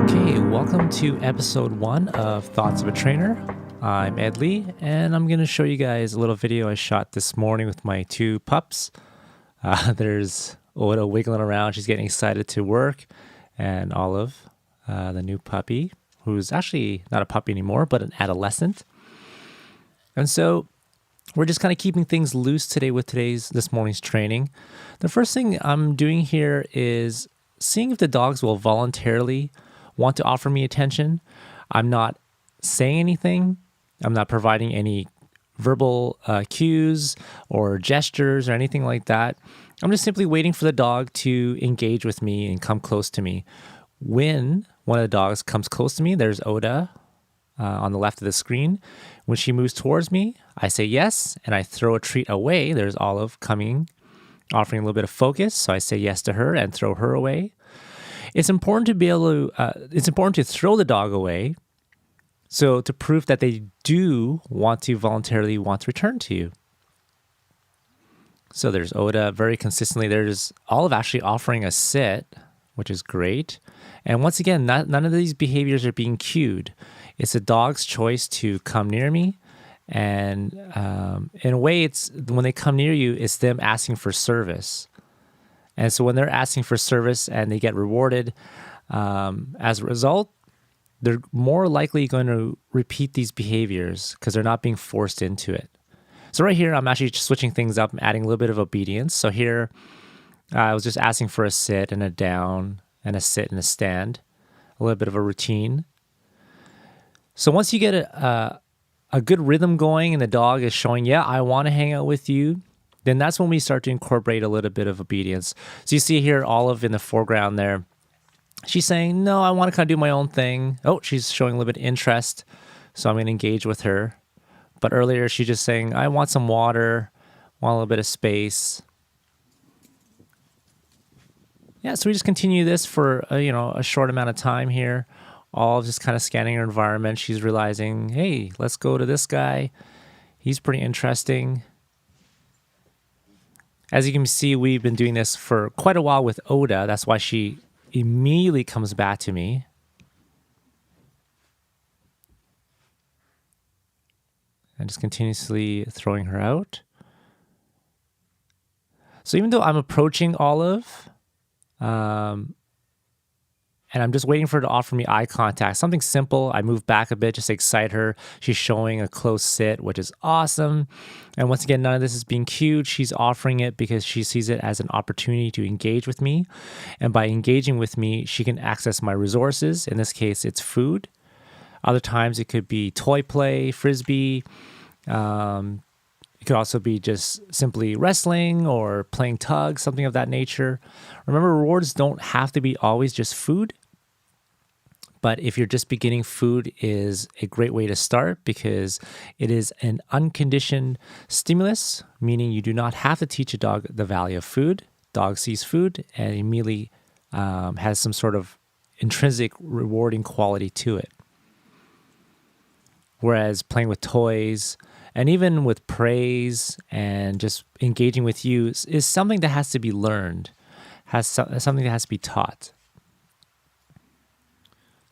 Okay, welcome to episode 1 of Thoughts of a Trainer. I'm Ed Lee, and I'm going to show you guys a little video I shot this morning with my 2 pups. There's Oda wiggling around. She's getting excited to work. And Olive, the new puppy, who's actually not a puppy anymore, but an adolescent. And so we're just kind of keeping things loose today with this morning's training. The first thing I'm doing here is seeing if the dogs will voluntarily want to offer me attention. I'm not saying anything. I'm not providing any verbal cues or gestures or anything like that. I'm just simply waiting for the dog to engage with me and come close to me. When one of the dogs comes close to me, there's Oda on the left of the screen. When she moves towards me, I say yes, and I throw a treat away. There's Olive coming, offering a little bit of focus, so I say yes to her and throw her away. It's important to throw the dog away, so to prove that they do voluntarily want to return to you. So there's Oda very consistently. There's Olive actually offering a sit, which is great. And once again, none of these behaviors are being cued. It's the dog's choice to come near me. And in a way, it's when they come near you, it's them asking for service. And so when they're asking for service and they get rewarded, as a result, they're more likely going to repeat these behaviors because they're not being forced into it. So right here, I'm actually switching things up and adding a little bit of obedience. So here, I was just asking for a sit and a down and a sit and a stand, a little bit of a routine. So once you get a good rhythm going and the dog is showing, yeah, I want to hang out with you, then that's when we start to incorporate a little bit of obedience. So you see here Olive in the foreground there. She's saying, no, I want to kind of do my own thing. Oh, she's showing a little bit of interest, so I'm going to engage with her. But earlier she's just saying, I want some water, want a little bit of space. Yeah, so we just continue this for a short amount of time here. Olive just kind of scanning her environment. She's realizing, hey, let's go to this guy. He's pretty interesting. As you can see, we've been doing this for quite a while with Oda. That's why she immediately comes back to me. And just continuously throwing her out. So even though I'm approaching Olive, and I'm just waiting for her to offer me eye contact. Something simple. I move back a bit just to excite her. She's showing a close sit, which is awesome. And once again, none of this is being cued. She's offering it because she sees it as an opportunity to engage with me. And by engaging with me, she can access my resources. In this case, it's food. Other times it could be toy play, frisbee. It could also be just simply wrestling or playing tug, something of that nature. Remember, rewards don't have to be always just food. But if you're just beginning, food is a great way to start because it is an unconditioned stimulus, meaning you do not have to teach a dog the value of food. Dog sees food and immediately has some sort of intrinsic rewarding quality to it. Whereas playing with toys and even with praise and just engaging with you is something that has to be learned, something that has to be taught.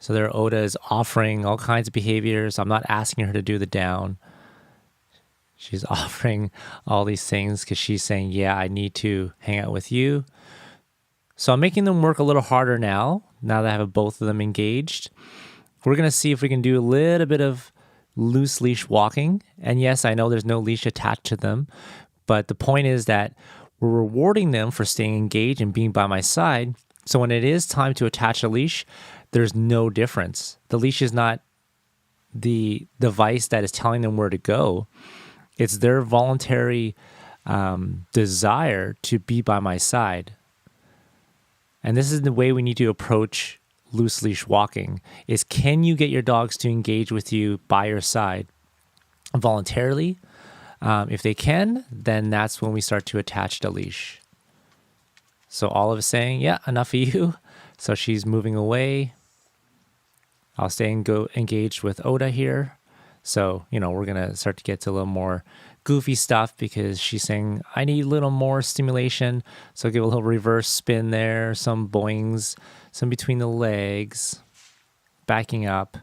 So there Oda is offering all kinds of behaviors. I'm not asking her to do the down. She's offering all these things because she's saying, yeah, I need to hang out with you. So I'm making them work a little harder now that I have both of them engaged. We're going to see if we can do a little bit of loose leash walking. And yes, I know there's no leash attached to them, but the point is that we're rewarding them for staying engaged and being by my side. So when it is time to attach a leash, there's no difference. The leash is not the device that is telling them where to go. It's their voluntary desire to be by my side. And this is the way we need to approach loose leash walking, is can you get your dogs to engage with you by your side voluntarily? If they can, then that's when we start to attach the leash. So Olive is saying, yeah, enough of you. So she's moving away. I'll stay and go engaged with Oda here. So, we're going to start to get to a little more goofy stuff because she's saying, I need a little more stimulation. So give a little reverse spin there, some boings, some between the legs. backing up,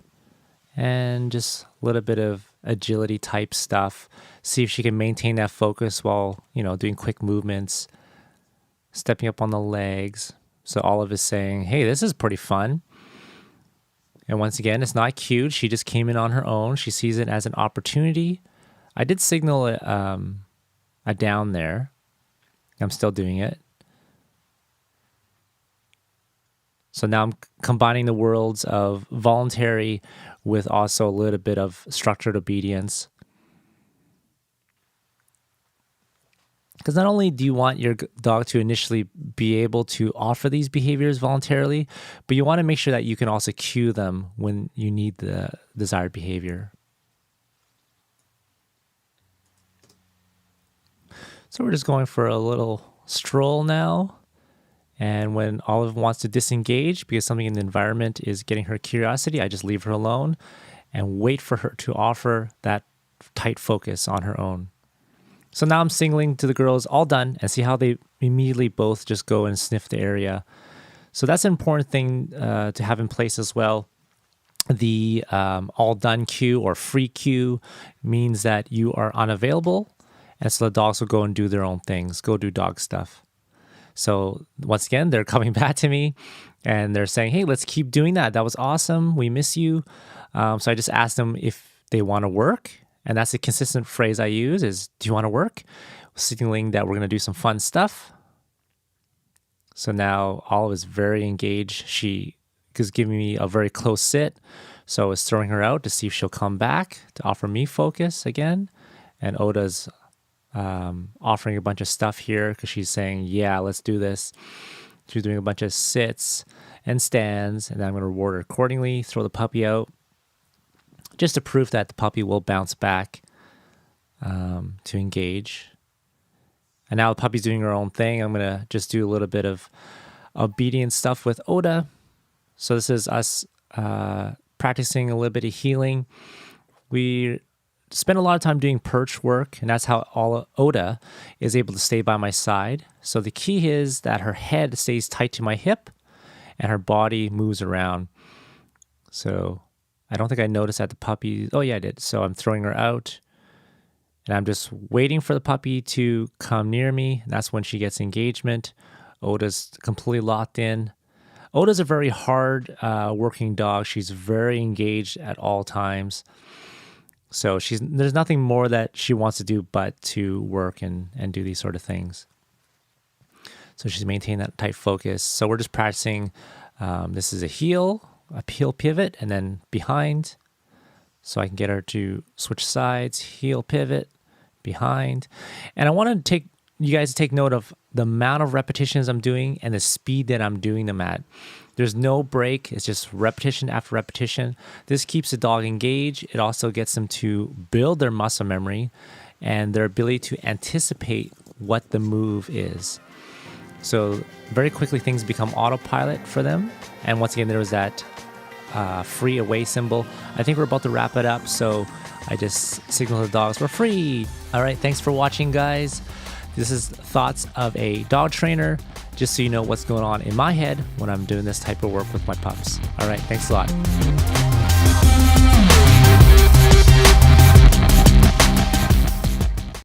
and just a little bit of agility type stuff. See if she can maintain that focus while, doing quick movements, stepping up on the legs. So Olive is saying, hey, this is pretty fun. And once again, it's not cute. She just came in on her own. She sees it as an opportunity. I did signal a down there. I'm still doing it. So now I'm combining the worlds of voluntary with also a little bit of structured obedience. Because not only do you want your dog to initially be able to offer these behaviors voluntarily, but you want to make sure that you can also cue them when you need the desired behavior. So we're just going for a little stroll now. And when Olive wants to disengage because something in the environment is getting her curiosity, I just leave her alone and wait for her to offer that tight focus on her own. So now I'm signaling to the girls, all done, and see how they immediately both just go and sniff the area. So that's an important thing to have in place as well. The all done cue or free cue means that you are unavailable, and so the dogs will go and do their own things, go do dog stuff. So once again, they're coming back to me and they're saying, hey, let's keep doing that. That was awesome. We miss you. So I just asked them if they want to work. And that's a consistent phrase I use is, do you want to work? Signaling that we're going to do some fun stuff. So now Olive is very engaged. She is giving me a very close sit. So I was throwing her out to see if she'll come back to offer me focus again. And Oda's offering a bunch of stuff here because she's saying, yeah, let's do this. She's doing a bunch of sits and stands, and then I'm going to reward her accordingly, throw the puppy out, just to prove that the puppy will bounce back to engage. And now the puppy's doing her own thing. I'm going to just do a little bit of obedience stuff with Oda. So this is us practicing a little bit of healing. We spend a lot of time doing perch work, and that's how Oda is able to stay by my side. So the key is that her head stays tight to my hip and her body moves around. So I don't think I noticed that the puppy, oh yeah, I did. So I'm throwing her out and I'm just waiting for the puppy to come near me. That's when she gets engagement. Oda's completely locked in. Oda's a very hard working dog. She's very engaged at all times. So there's nothing more that she wants to do but to work and do these sort of things. So she's maintaining that tight focus. So we're just practicing. This is a heel pivot, and then behind. So I can get her to switch sides, heel pivot, behind. And I want you guys to take note of the amount of repetitions I'm doing and the speed that I'm doing them at. There's no break. It's just repetition after repetition. This keeps the dog engaged. It also gets them to build their muscle memory and their ability to anticipate what the move is. So very quickly things become autopilot for them. And once again, there was that free away symbol. I think we're about to wrap it up. So I just signal the dogs, we're free. All right. Thanks for watching, guys. This is thoughts of a dog trainer, just so you know what's going on in my head when I'm doing this type of work with my pups. All right, thanks a lot.